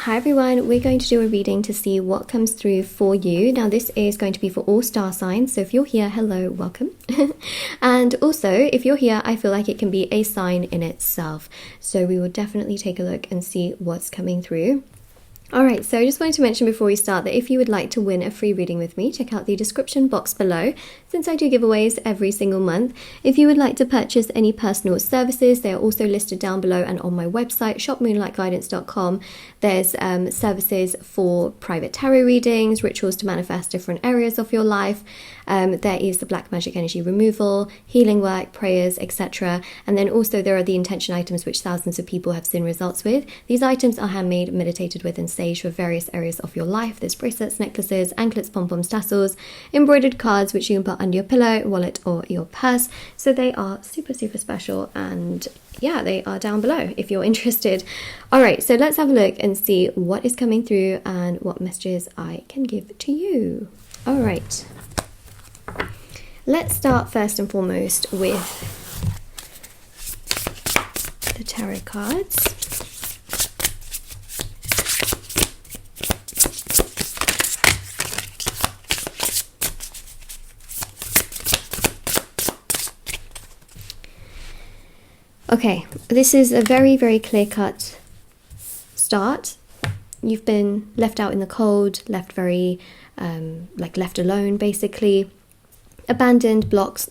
Hi everyone, we're going to do a reading to see what comes through for you. Now this is going to be for all star signs, so if you're here, hello, welcome. And also, if you're here, I feel like it can be a sign in itself. So we will definitely take a look and see what's coming through. Alright, so I just wanted to mention before we start that if you would like to win a free reading with me, check out the description box below, since I do giveaways every single month. If you would like to purchase any personal services, they are also listed down below and on my website, shopmoonlightguidance.com. There's services for private tarot readings, rituals to manifest different areas of your life. There is the black magic energy removal, healing work, prayers, etc. And then also there are the intention items which thousands of people have seen results with. These items are handmade, meditated with, and staged for various areas of your life. There's bracelets, necklaces, anklets, pom-poms, tassels, embroidered cards which you can put under your pillow, wallet, or your purse. So they are super special, and yeah, they are down below if you're interested. Alright, so let's have a look and see what is coming through and what messages I can give to you. Alright, let's start first and foremost with the tarot cards. Okay, this is a very clear-cut start. You've been left out in the cold, left very, left alone, basically. Abandoned, blocked,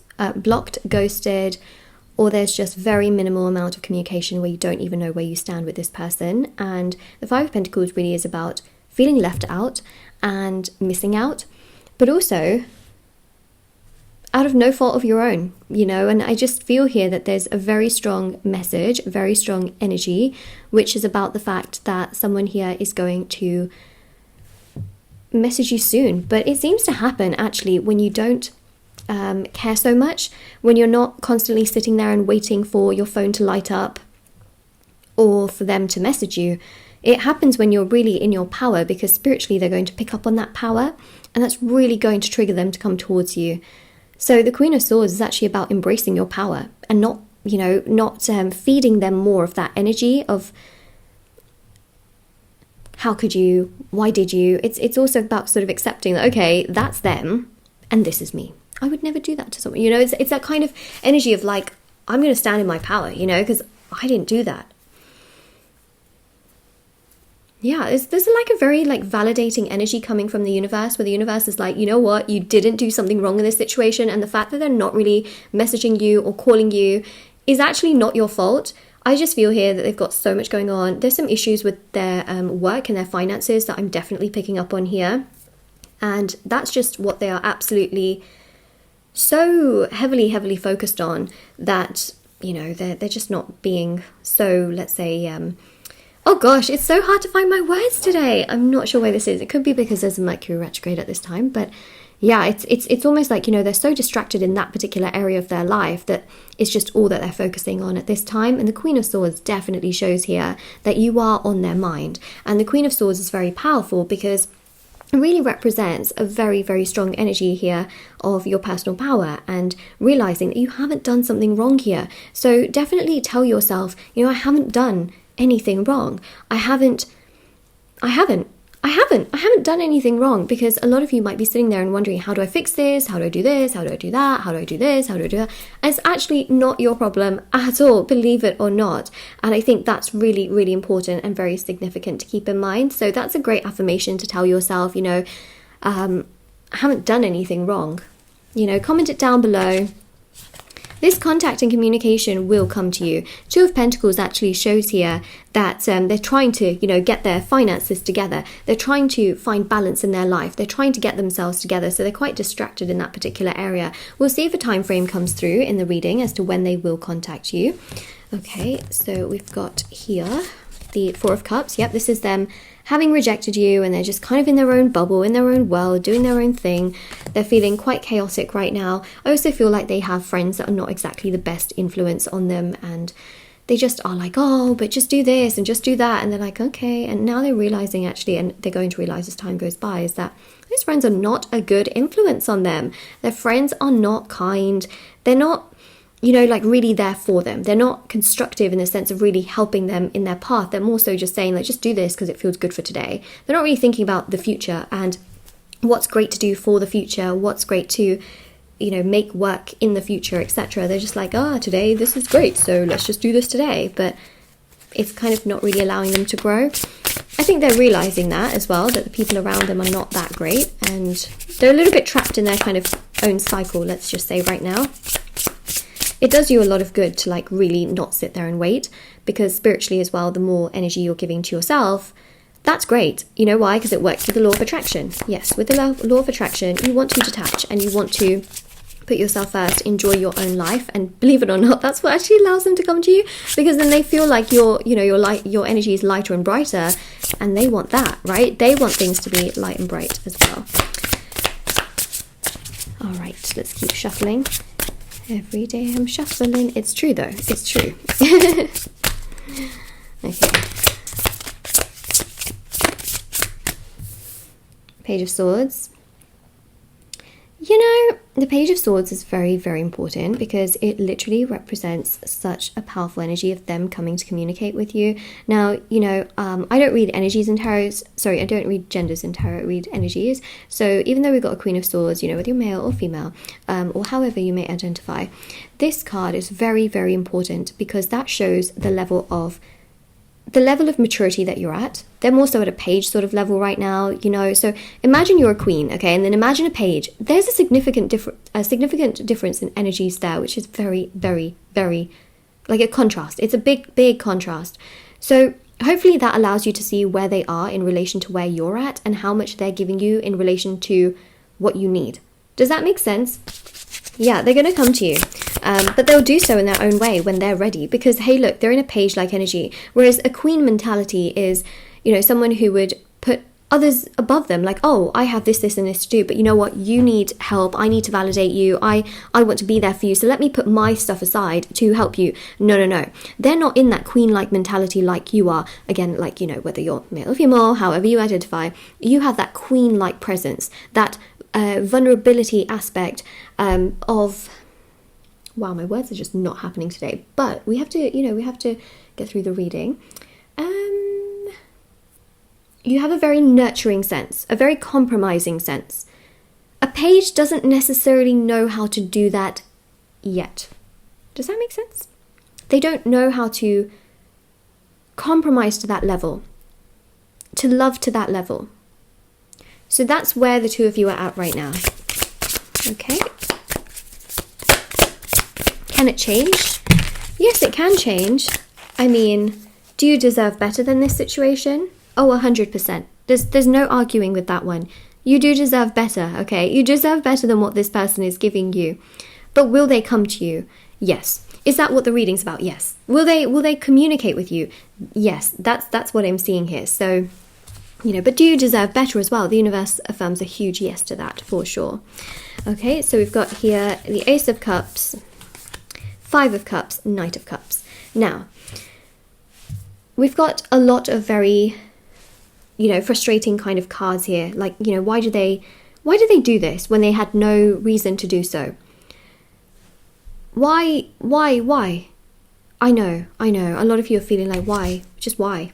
ghosted, or there's just very minimal amount of communication where you don't even know where you stand with this person. And the Five of Pentacles really is about feeling left out and missing out, but also out of no fault of your own, you know. And I just feel here that there's a very strong message, very strong energy, which is about the fact that someone here is going to message you soon. But it seems to happen actually when you don't care so much, when you're not constantly sitting there and waiting for your phone to light up or for them to message you. It happens when you're really in your power, because spiritually they're going to pick up on that power, and that's really going to trigger them to come towards you. So the Queen of Swords is actually about embracing your power and not feeding them more of that energy of how could you, why did you. It's also about sort of accepting that, okay, that's them and this is me. I would never do that to someone, you know. It's that kind of energy of like, I'm going to stand in my power, you know, because I didn't do that. Yeah, there's like a very validating energy coming from the universe, where the universe is like, you know what, you didn't do something wrong in this situation, and the fact that they're not really messaging you or calling you is actually not your fault. I just feel here that they've got so much going on. There's some issues with their work and their finances that I'm definitely picking up on here, and that's just what they are absolutely so heavily focused on, that, you know, they're just not being so, let's say, oh gosh, it's so hard to find my words today. I'm not sure why this is. It could be because there's a Mercury retrograde at this time, but yeah, it's almost like, you know, they're so distracted in that particular area of their life that it's just all that they're focusing on at this time. And the Queen of Swords definitely shows here that you are on their mind. And the Queen of Swords is very powerful because it really represents a very strong energy here of your personal power and realizing that you haven't done something wrong here. So definitely tell yourself, you know, I haven't done anything wrong. I haven't done anything wrong, because a lot of you might be sitting there and wondering, how do I fix this? How do I do this? How do I do that? How do I do this? How do I do that? And it's actually not your problem at all, believe it or not. And I think that's really important and very significant to keep in mind. So that's a great affirmation to tell yourself, you know, I haven't done anything wrong. You know, comment it down below. This contact and communication will come to you. Two of Pentacles actually shows here that they're trying to, you know, get their finances together. They're trying to find balance in their life. They're trying to get themselves together. So they're quite distracted in that particular area. We'll see if a time frame comes through in the reading as to when they will contact you. Okay, so we've got here the Four of Cups. Yep, this is them having rejected you, and they're just kind of in their own bubble, in their own world, doing their own thing. They're feeling quite chaotic right now. I also feel like they have friends that are not exactly the best influence on them, and they just are like, oh, but just do this and just do that, and they're like, okay. And now they're realizing actually, and they're going to realize as time goes by, is that those friends are not a good influence on them. Their friends are not kind. They're not you know, like really there for them. They're not constructive in the sense of really helping them in their path. They're more so just saying, like, just do this because it feels good for today. They're not really thinking about the future and what's great to do for the future, what's great to, you know, make work in the future, etc. They're just like, today this is great, so let's just do this today. But it's kind of not really allowing them to grow. I think they're realizing that as well, that the people around them are not that great, and they're a little bit trapped in their kind of own cycle, let's just say right now. It does you a lot of good to like really not sit there and wait, because spiritually as well, the more energy you're giving to yourself, that's great. You know why? Because it works with the law of attraction. Yes, with the law of attraction, you want to detach and you want to put yourself first, enjoy your own life, and believe it or not, that's what actually allows them to come to you, because then they feel like your energy is lighter and brighter, and they want that, right? They want things to be light and bright as well. All right, let's keep shuffling. Every day I'm shuffling. It's true though. It's true. Okay. Page of Swords. You know, the Page of Swords is very, very important because it literally represents such a powerful energy of them coming to communicate with you. Now, you know, I don't read energies in tarot. Sorry, I don't read genders in tarot. I read energies. So even though we've got a Queen of Swords, you know, whether you're male or female, or however you may identify, this card is very, very important because that shows the level of maturity that you're at. They're more so at a page sort of level right now, you know. So imagine you're a queen, okay, and then imagine a page. There's a significant difference in energies there, which is very, very, very like a contrast. It's a big, big contrast. So hopefully that allows you to see where they are in relation to where you're at and how much they're giving you in relation to what you need. Does that make sense? Yeah, they're going to come to you, but they'll do so in their own way when they're ready, because, hey, look, they're in a page-like energy, whereas a queen mentality is, you know, someone who would put others above them, like, oh, I have this, this, and this to do, but you know what, you need help, I need to validate you, I want to be there for you, so let me put my stuff aside to help you. No. They're not in that queen-like mentality like you are. Again, like, you know, whether you're male or female, however you identify, you have that queen-like presence, that vulnerability aspect of, wow, my words are just not happening today, but we have to, you know, we have to get through the reading. You have a very nurturing sense, a very compromising sense. A page doesn't necessarily know how to do that yet. Does that make sense? They don't know how to compromise to that level, to love to that level. So that's where the two of you are at right now. Okay. Can it change? Yes, it can change. I mean, do you deserve better than this situation? Oh, 100%. There's no arguing with that one. You do deserve better, okay? You deserve better than what this person is giving you. But will they come to you? Yes. Is that what the reading's about? Yes. Will they communicate with you? Yes. That's what I'm seeing here. So, you know, but do you deserve better as well? The universe affirms a huge yes to that, for sure. Okay, so we've got here the Ace of Cups, Five of Cups, Knight of Cups. Now, we've got a lot of very, you know, frustrating kind of cards here. Like, you know, why did they do this when they had no reason to do so? Why? I know. A lot of you are feeling like, why? Just why?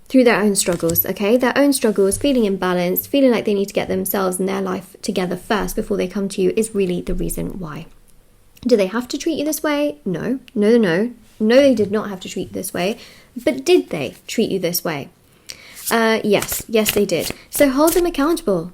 Through their own struggles, okay? Their own struggles, feeling imbalanced, feeling like they need to get themselves and their life together first before they come to you is really the reason why. Do they have to treat you this way? No. No, they did not have to treat you this way. But did they treat you this way? Yes, they did. So hold them accountable.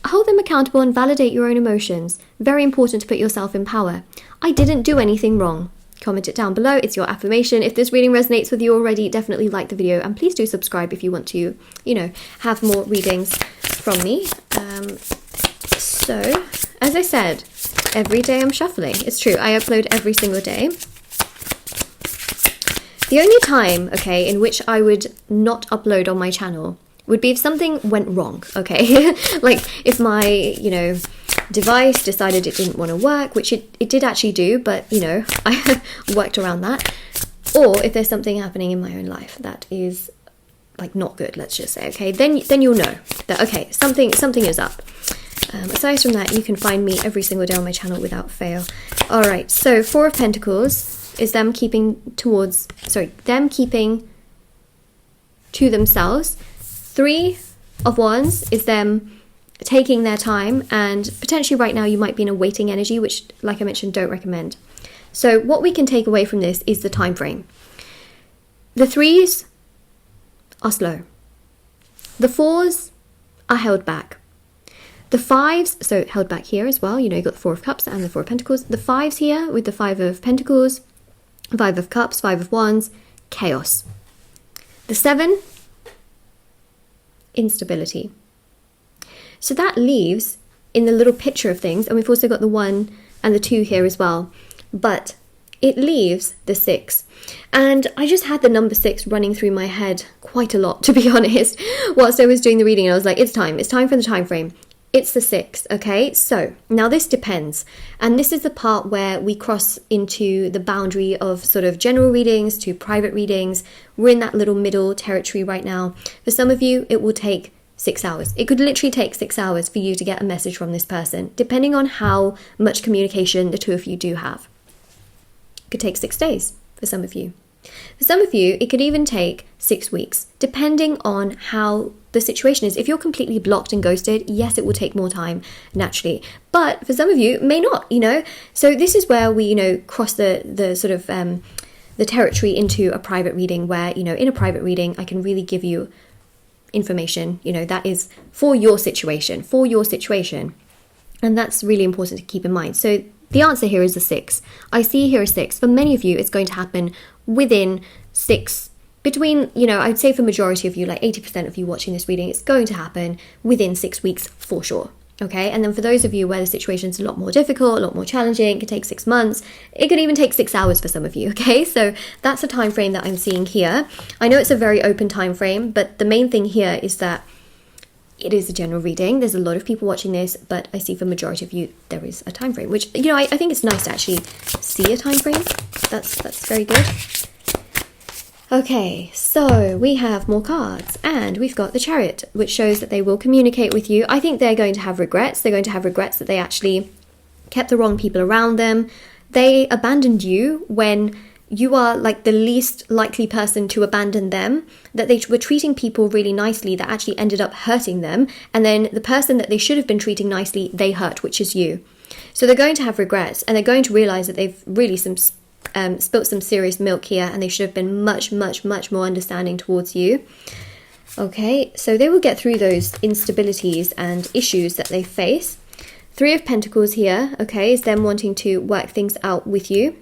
Hold them accountable and validate your own emotions. Very important to put yourself in power. I didn't do anything wrong. Comment it down below. It's your affirmation. If this reading resonates with you already, definitely like the video, and please do subscribe if you want to, you know, have more readings from me. So, as I said, every day I'm shuffling. It's true. I upload every single day. The only time, okay, in which I would not upload on my channel would be if something went wrong, okay? Like if my, you know, device decided it didn't want to work, which it did actually do, but, you know, I worked around that. Or if there's something happening in my own life that is, like, not good, let's just say, okay? Then you'll know that, okay, something is up. Aside from that, you can find me every single day on my channel without fail. All right, so Four of Pentacles is them keeping to themselves. Three of Wands is them taking their time, and potentially right now you might be in a waiting energy, which, like I mentioned, don't recommend. So what we can take away from this is the time frame. The threes are slow. The fours are held back. The fives, so held back here as well, you know, you've got the Four of Cups and the Four of Pentacles. The fives here with the Five of Pentacles, Five of Cups, Five of Wands, chaos. The seven, instability. So that leaves, in the little picture of things, and we've also got the 1 and the 2 here as well, but it leaves the 6. And I just had the number 6 running through my head quite a lot, to be honest, whilst I was doing the reading. And I was like, it's time for the time frame. It's the 6, okay? So now this depends. And this is the part where we cross into the boundary of sort of general readings to private readings. We're in that little middle territory right now. For some of you, it will take 6 hours. It could literally take 6 hours for you to get a message from this person, depending on how much communication the two of you do have. It could take 6 days for some of you. For some of you, it could even take 6 weeks, depending on how the situation is. If you're completely blocked and ghosted, yes, it will take more time, naturally. But for some of you, it may not, you know. So this is where we, you know, cross the sort of the territory into a private reading where, you know, in a private reading, I can really give you information, you know, that is for your situation. And that's really important to keep in mind. So the answer here is the 6. I see here a 6. For many of you, it's going to happen within 6, between, you know, I'd say for majority of you, like 80% of you watching this reading, it's going to happen within 6 weeks for sure. Okay, and then for those of you where the situation's a lot more difficult, a lot more challenging, it could take 6 months, it could even take 6 hours for some of you, okay? So that's a time frame that I'm seeing here. I know it's a very open time frame, but the main thing here is that it is a general reading. There's a lot of people watching this, but I see for majority of you, there is a time frame, which, you know, I think it's nice to actually see a time frame. That's very good. Okay, so we have more cards, and we've got the Chariot, which shows that they will communicate with you. I think they're going to have regrets. They're going to have regrets that they actually kept the wrong people around them. They abandoned you when you are like the least likely person to abandon them, that they were treating people really nicely that actually ended up hurting them. And then the person that they should have been treating nicely, they hurt, which is you. So they're going to have regrets, and they're going to realize that they've really spilt some serious milk here, and they should have been much more understanding towards you. Okay, so they will get through those instabilities and issues that they face. 3 of Pentacles here, okay, is them wanting to work things out with you.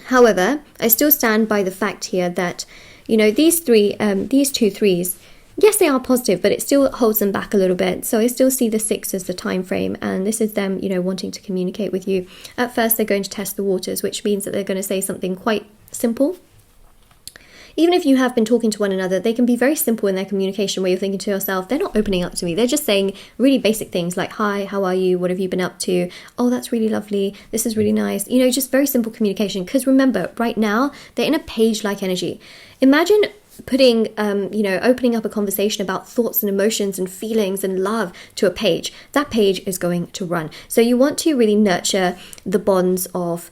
However, I still stand by the fact here that, you know, these two threes, yes, they are positive, but it still holds them back a little bit. So I still see the 6 as the time frame, and this is them, you know, wanting to communicate with you. At first, they're going to test the waters, which means that they're going to say something quite simple. Even if you have been talking to one another, they can be very simple in their communication, where you're thinking to yourself, they're not opening up to me. They're just saying really basic things like, hi, how are you? What have you been up to? Oh, that's really lovely. This is really nice. You know, just very simple communication. Because remember, right now, they're in a page-like energy. Imagine putting, you know, opening up a conversation about thoughts and emotions and feelings and love to a page. That page is going to run. So you want to really nurture the bonds of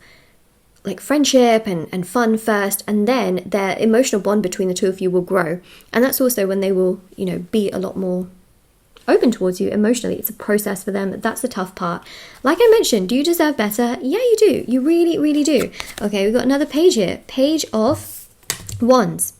like friendship and fun first, and then their emotional bond between the two of you will grow. And that's also when they will, you know, be a lot more open towards you emotionally. It's a process for them. That's the tough part. Like I mentioned, do you deserve better? Yeah, you do. You really do. Okay, we've got another page here. Page of Wands.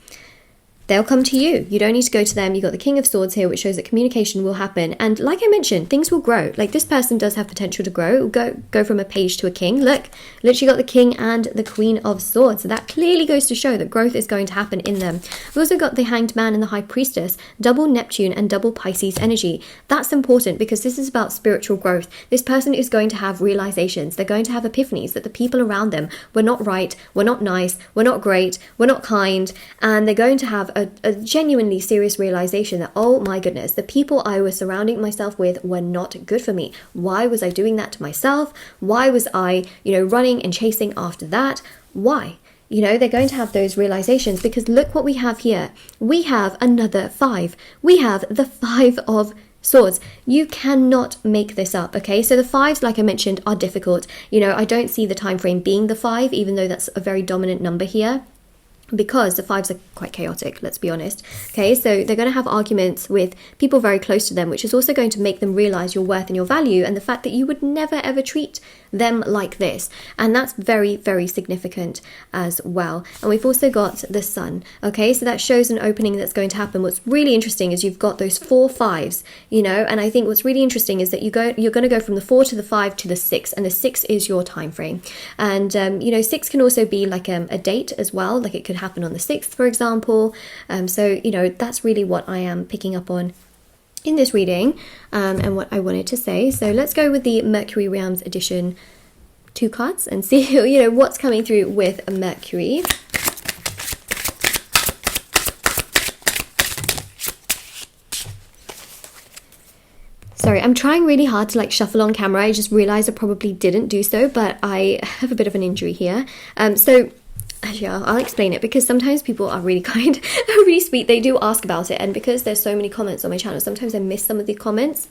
They'll come to you. You don't need to go to them. You've got the King of Swords here, which shows that communication will happen. And like I mentioned, things will grow. Like this person does have potential to grow. Go from a page to a king. Look, literally got the King and the Queen of Swords. So that clearly goes to show that growth is going to happen in them. We've also got the Hanged Man and the High Priestess, double Neptune and double Pisces energy. That's important because this is about spiritual growth. This person is going to have realizations. They're going to have epiphanies that the people around them were not right, were not nice, were not great, were not kind. And they're going to have a genuinely serious realization that, oh my goodness, the people I was surrounding myself with were not good for me. Why was I doing that to myself? Why was I, you know, running and chasing after that? Why? You know, they're going to have those realizations because look what we have here. We have another 5. We have the 5 of Swords, you cannot make this up, okay? So the fives, like I mentioned, are difficult. You know, I don't see the time frame being the 5, even though that's a very dominant number here, because the 5s are quite chaotic, let's be honest. Okay, so they're going to have arguments with people very close to them, which is also going to make them realize your worth and your value, and the fact that you would never ever treat them like this. And that's very, very significant as well. And we've also got the Sun. Okay, so that shows an opening that's going to happen. What's really interesting is you've got those 4 5s, you know, and I think what's really interesting is that you're going to go from the 4 to the 5 to the 6, and the 6 is your time frame. And you know, 6 can also be like a date as well, like it could happen on the 6th, for example. So you know, that's really what I am picking up on in this reading, and what I wanted to say. So let's go with the Mercury Realms edition 2 cards and see, you know, what's coming through with Mercury. Sorry, I'm trying really hard to like shuffle on camera. I just realized I probably didn't do so, but I have a bit of an injury here. So actually, I'll explain it, because sometimes people are really kind, really sweet. They do ask about it, and because there's so many comments on my channel, sometimes I miss some of the comments.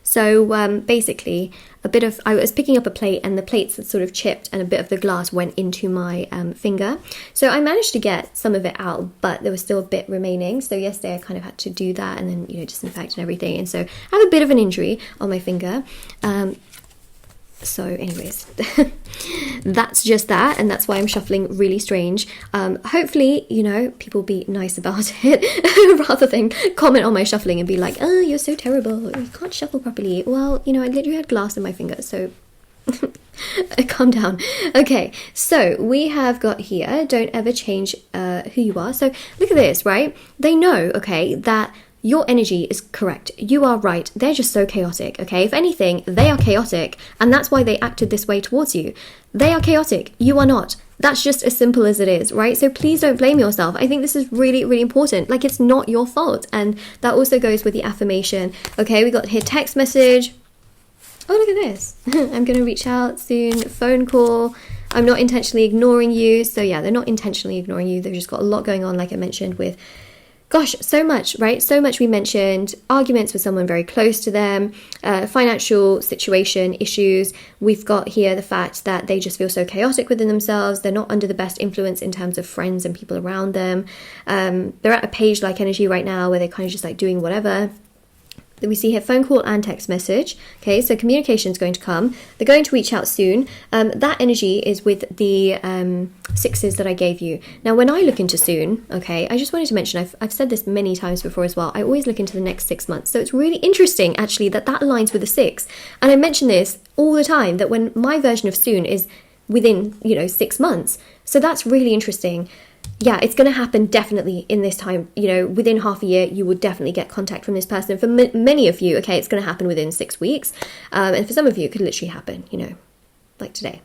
So basically, I was picking up a plate, and the plates had sort of chipped, and a bit of the glass went into my finger. So I managed to get some of it out, but there was still a bit remaining. So yesterday I kind of had to do that, and then, you know, disinfect and everything. And so I have a bit of an injury on my finger. So anyways, that's just that, and that's why I'm shuffling really strange. Hopefully, you know, people be nice about it rather than comment on my shuffling and be like, oh, you're so terrible, you can't shuffle properly. Well, you know, I literally had glass in my finger, so calm down. Okay, so we have got here, don't ever change who you are. So look at this, right? They know, okay, that your energy is correct. You are right. They're just so chaotic, okay? If anything, they are chaotic, and that's why they acted this way towards you. They are chaotic. You are not. That's just as simple as it is, right? So please don't blame yourself. I think this is really, really important. Like, it's not your fault. And that also goes with the affirmation. Okay, we got here text message. Oh, look at this. I'm going to reach out soon. Phone call. I'm not intentionally ignoring you. So yeah, they're not intentionally ignoring you. They've just got a lot going on, like I mentioned, with gosh, so much, right? So much we mentioned, arguments with someone very close to them, financial situation issues. We've got here the fact that they just feel so chaotic within themselves. They're not under the best influence in terms of friends and people around them. They're at a page-like energy right now where they're kind of just like doing whatever. We see here phone call and text message. Okay, so communication is going to come. They're going to reach out soon. That energy is with the 6s that I gave you. Now, when I look into soon, okay, I just wanted to mention, I've said this many times before as well, I always look into the next 6 months. So it's really interesting, actually, that aligns with the 6. And I mention this all the time, that when my version of soon is within, you know, 6 months. So that's really interesting. Yeah, it's going to happen definitely in this time, you know, within half a year, you will definitely get contact from this person. For many of you, okay, it's going to happen within 6 weeks. And for some of you, it could literally happen, you know, like today.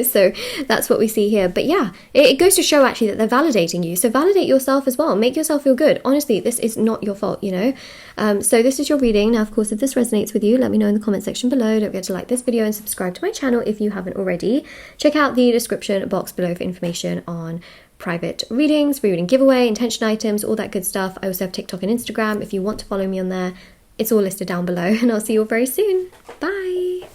So that's what we see here. But yeah, it goes to show actually that they're validating you. So validate yourself as well. Make yourself feel good. Honestly, this is not your fault, you know. So this is your reading. Now, of course, if this resonates with you, let me know in the comment section below. Don't forget to like this video and subscribe to my channel if you haven't already. Check out the description box below for information on private readings, free reading giveaway, intention items, all that good stuff. I also have TikTok and Instagram if you want to follow me on there. It's all listed down below, and I'll see you all very soon. Bye!